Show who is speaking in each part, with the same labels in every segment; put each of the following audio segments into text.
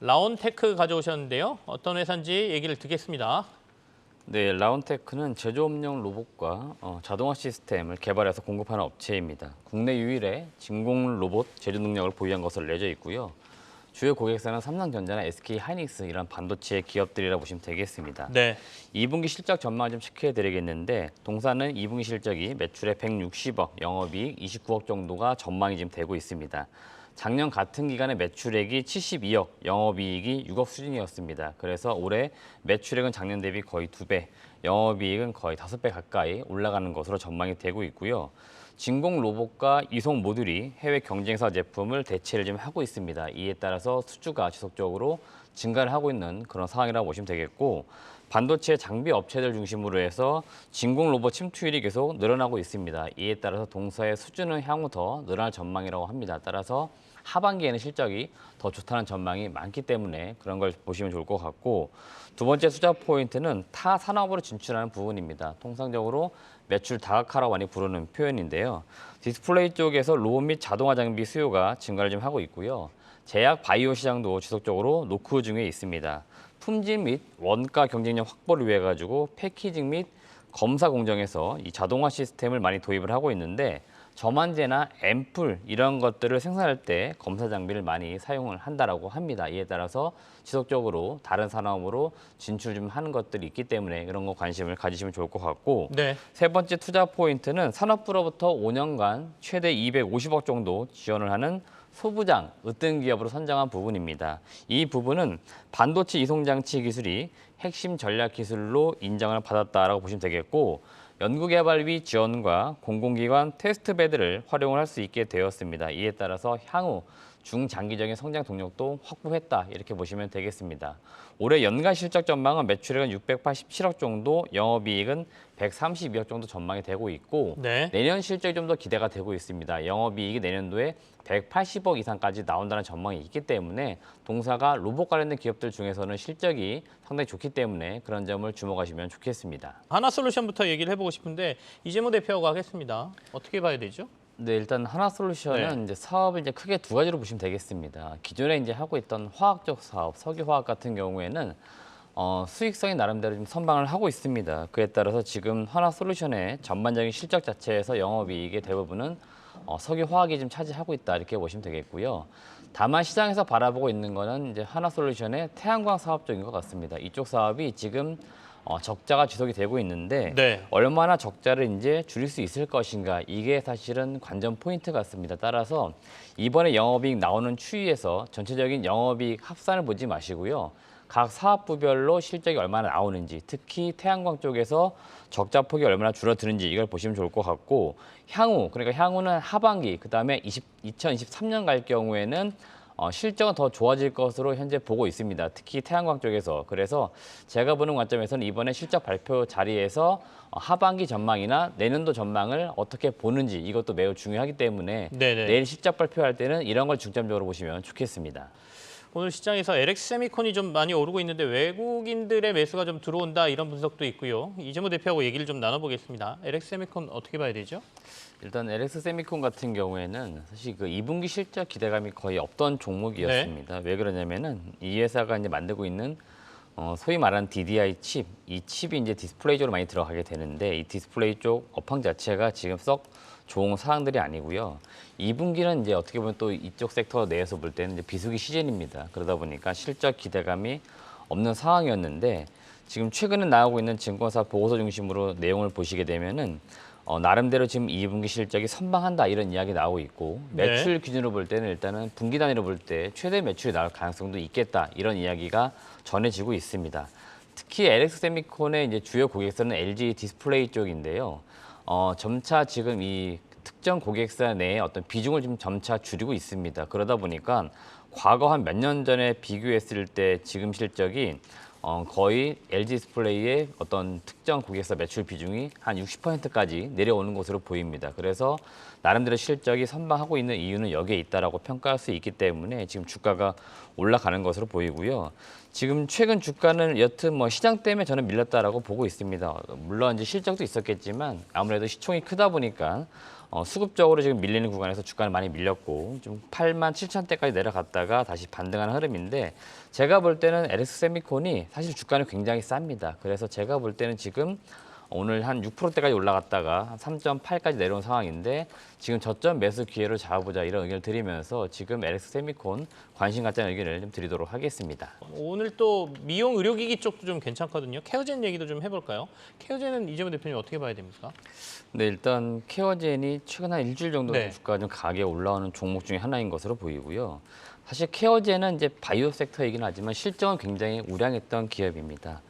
Speaker 1: 라온테크 가져오셨는데요. 어떤 회사인지 얘기를 듣겠습니다.
Speaker 2: 네, 라운테크는 제조업용 로봇과 자동화 시스템을 개발해서 공급하는 업체입니다. 국내 유일의 진공 로봇 제조 능력을 보유한 것으로 알려져 있고요. 주요 고객사는 삼성전자나 SK 하이닉스 이런 반도체 기업들이라 보시면 되겠습니다.
Speaker 1: 네.
Speaker 2: 2분기 실적 전망을 좀 체크해 드리겠는데 동사는 2분기 실적이 매출에 160억, 영업이익 29억 정도가 전망이 지금 되고 있습니다. 작년 같은 기간에 매출액이 72억, 영업이익이 6억 수준이었습니다. 그래서 올해 매출액은 작년 대비 거의 2배, 영업이익은 거의 5배 가까이 올라가는 것으로 전망이 되고 있고요. 진공 로봇과 이송 모듈이 해외 경쟁사 제품을 대체를 좀 하고 있습니다. 이에 따라서 수주가 지속적으로 증가를 하고 있는 그런 상황이라고 보시면 되겠고, 반도체 장비 업체들 중심으로 해서 진공 로봇 침투율이 계속 늘어나고 있습니다. 이에 따라서 동사의 수주는 향후 더 늘어날 전망이라고 합니다. 따라서 하반기에는 실적이 더 좋다는 전망이 많기 때문에 그런 걸 보시면 좋을 것 같고, 두 번째 투자 포인트는 타 산업으로 진출하는 부분입니다. 통상적으로 매출 다각화라고 많이 부르는 표현인데요. 디스플레이 쪽에서 로봇 및 자동화 장비 수요가 증가를 좀 하고 있고요. 제약 바이오 시장도 지속적으로 노크 중에 있습니다. 품질 및 원가 경쟁력 확보를 위해 가지고 패키징 및 검사 공정에서 이 자동화 시스템을 많이 도입을 하고 있는데, 저만제나 앰플 이런 것들을 생산할 때 검사 장비를 많이 사용을 한다라고 합니다. 이에 따라서 지속적으로 다른 산업으로 진출 좀 하는 것들이 있기 때문에 그런 거 관심을 가지시면 좋을 것 같고,
Speaker 1: 네.
Speaker 2: 세 번째 투자 포인트는 산업부로부터 5년간 최대 250억 정도 지원을 하는 소부장, 으뜸 기업으로 선정한 부분입니다. 이 부분은 반도체 이송장치 기술이 핵심 전략 기술로 인정을 받았다라고 보시면 되겠고, 연구개발비 지원과 공공기관 테스트베드를 활용을 할 수 있게 되었습니다. 이에 따라서 향후 중장기적인 성장 동력도 확보했다, 이렇게 보시면 되겠습니다. 올해 연간 실적 전망은 매출액은 687억 정도, 영업이익은 132억 정도 전망이 되고 있고,
Speaker 1: 네.
Speaker 2: 내년 실적이 좀 더 기대가 되고 있습니다. 영업이익이 내년도에 180억 이상까지 나온다는 전망이 있기 때문에 동사가 로봇 관련된 기업들 중에서는 실적이 상당히 좋기 때문에 그런 점을 주목하시면 좋겠습니다.
Speaker 1: 하나솔루션부터 얘기를 해보고 싶은데 이재모 대표하고 하겠습니다. 어떻게 봐야 되죠?
Speaker 2: 네, 일단 하나솔루션은
Speaker 1: 네.
Speaker 2: 이제 사업을 이제 크게 두 가지로 보시면 되겠습니다. 기존에 이제 하고 있던 화학적 사업, 석유화학 같은 경우에는 수익성이 나름대로 좀 선방을 하고 있습니다. 그에 따라서 지금 하나솔루션의 전반적인 실적 자체에서 영업이익의 대부분은 석유화학이 좀 차지하고 있다, 이렇게 보시면 되겠고요. 다만 시장에서 바라보고 있는 거는 이제 하나솔루션의 태양광 사업 쪽인 것 같습니다. 이쪽 사업이 지금 적자가 지속이 되고 있는데
Speaker 1: 네.
Speaker 2: 얼마나 적자를 이제 줄일 수 있을 것인가, 이게 사실은 관전 포인트 같습니다. 따라서 이번에 영업이익 나오는 추이에서 전체적인 영업이익 합산을 보지 마시고요. 각 사업부별로 실적이 얼마나 나오는지, 특히 태양광 쪽에서 적자 폭이 얼마나 줄어드는지 이걸 보시면 좋을 것 같고, 그러니까 향후는 하반기, 그다음에 2023년 갈 경우에는 실적은 더 좋아질 것으로 현재 보고 있습니다. 특히 태양광 쪽에서. 그래서 제가 보는 관점에서는 이번에 실적 발표 자리에서 하반기 전망이나 내년도 전망을 어떻게 보는지, 이것도 매우 중요하기 때문에
Speaker 1: 네네.
Speaker 2: 내일 실적 발표할 때는 이런 걸 중점적으로 보시면 좋겠습니다.
Speaker 1: 오늘 시장에서 LX세미콘이 좀 많이 오르고 있는데 외국인들의 매수가 좀 들어온다, 이런 분석도 있고요. 이재모 대표하고 얘기를 좀 나눠보겠습니다. LX세미콘 어떻게 봐야 되죠?
Speaker 2: 일단 LX세미콘 같은 경우에는 사실 그 2분기 실적 기대감이 거의 없던 종목이었습니다. 왜 그러냐면은 이 회사가 이제 만들고 있는 소위 말하는 DDI 칩, 이 칩이 이제 디스플레이 쪽으로 많이 들어가게 되는데, 이 디스플레이 쪽 업황 자체가 지금 썩 좋은 상황들이 아니고요. 2분기는 이제 어떻게 보면 또 이쪽 섹터 내에서 볼 때는 이제 비수기 시즌입니다. 그러다 보니까 실적 기대감이 없는 상황이었는데, 지금 최근에 나오고 있는 증권사 보고서 중심으로 내용을 보시게 되면은 나름대로 지금 2분기 실적이 선방한다, 이런 이야기 나오고 있고, 매출 기준으로 볼 때는 일단은 분기 단위로 볼 때 최대 매출이 나올 가능성도 있겠다, 이런 이야기가 전해지고 있습니다. 특히 LX세미콘의 이제 주요 고객사는 LG 디스플레이 쪽인데요. 점차 지금 이 특정 고객사 내에 어떤 비중을 좀 점차 줄이고 있습니다. 그러다 보니까 과거 한 몇 년 전에 비교했을 때 지금 실적이 거의 LG 디스플레이의 어떤 특정 고객사 매출 비중이 한 60%까지 내려오는 것으로 보입니다. 그래서 나름대로 실적이 선방하고 있는 이유는 여기에 있다라고 평가할 수 있기 때문에 지금 주가가 올라가는 것으로 보이고요. 지금 최근 주가는 여튼 뭐 시장 때문에 저는 밀렸다라고 보고 있습니다. 물론 이제 실적도 있었겠지만 아무래도 시총이 크다 보니까 수급적으로 지금 밀리는 구간에서 주가는 많이 밀렸고 좀 8만 7천 대까지 내려갔다가 다시 반등하는 흐름인데 제가 볼 때는 LS세미콘이 사실 주가는 굉장히 쌉니다. 그래서 제가 볼 때는 지금 오늘 한 6%대까지 올라갔다가 한 3.8까지 내려온 상황인데 지금 저점 매수 기회를 잡아보자 이런 의견을 드리면서 지금 LS세미콘 관심 갖자는 의견을 좀 드리도록 하겠습니다.
Speaker 1: 오늘 또 미용 의료기기 쪽도 좀 괜찮거든요. 케어젠 얘기도 좀 해볼까요? 케어젠은 이재모 대표님 어떻게 봐야 됩니까?
Speaker 2: 네, 일단 케어젠이 최근 한 일주일 정도
Speaker 1: 네.
Speaker 2: 주가가 좀 강하게 올라오는 종목 중에 하나인 것으로 보이고요. 사실 케어젠은 이제 바이오 섹터이긴 하지만 실적은 굉장히 우량했던 기업입니다.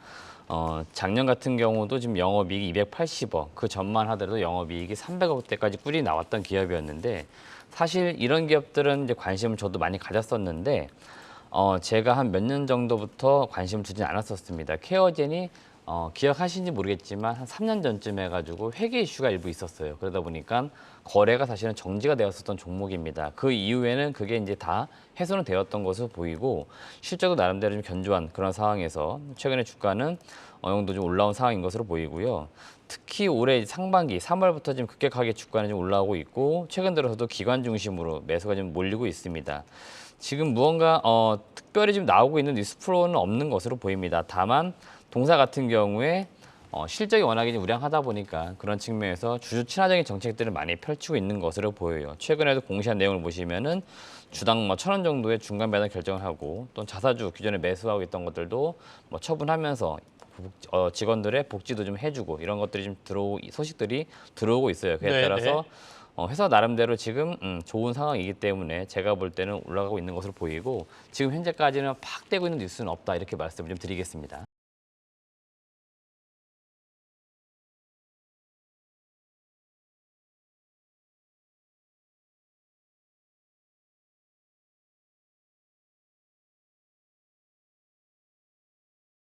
Speaker 2: 작년 같은 경우도 지금 영업이익이 280억, 그 전만 하더라도 영업이익이 300억대까지 꾸준히 나왔던 기업이었는데 사실 이런 기업들은 이제 관심을 저도 많이 가졌었는데 제가 한 몇 년 정도부터 관심을 두진 않았었습니다. 케어젠이 기억하시는지 모르겠지만 한 3년 전쯤 해가지고 회계 이슈가 일부 있었어요. 그러다 보니까 거래가 사실은 정지가 되었었던 종목입니다. 그 이후에는 그게 이제 다 해소는 되었던 것으로 보이고 실적도 나름대로 좀 견조한 그런 상황에서 최근에 주가는 어느 정도 좀 올라온 상황인 것으로 보이고요. 특히 올해 상반기 3월부터 지금 급격하게 주가는 좀 올라오고 있고 최근 들어서도 기관 중심으로 매수가 좀 몰리고 있습니다. 지금 무언가 특별히 지금 나오고 있는 뉴스 플로우는 없는 것으로 보입니다. 다만 동사 같은 경우에 실적이 워낙에 우량하다 보니까 그런 측면에서 주주 친화적인 정책들을 많이 펼치고 있는 것으로 보여요. 최근에도 공시한 내용을 보시면은 주당 1,000원 정도의 중간 배당 결정을 하고 또 자사주 기존에 매수하고 있던 것들도 처분하면서 직원들의 복지도 좀 해주고 이런 것들이 좀 소식들이 들어오고 있어요. 그에
Speaker 1: 네,
Speaker 2: 따라서 회사 나름대로 지금 좋은 상황이기 때문에 제가 볼 때는 올라가고 있는 것으로 보이고 지금 현재까지는 팍 떼고 있는 뉴스는 없다 이렇게 말씀을 좀 드리겠습니다.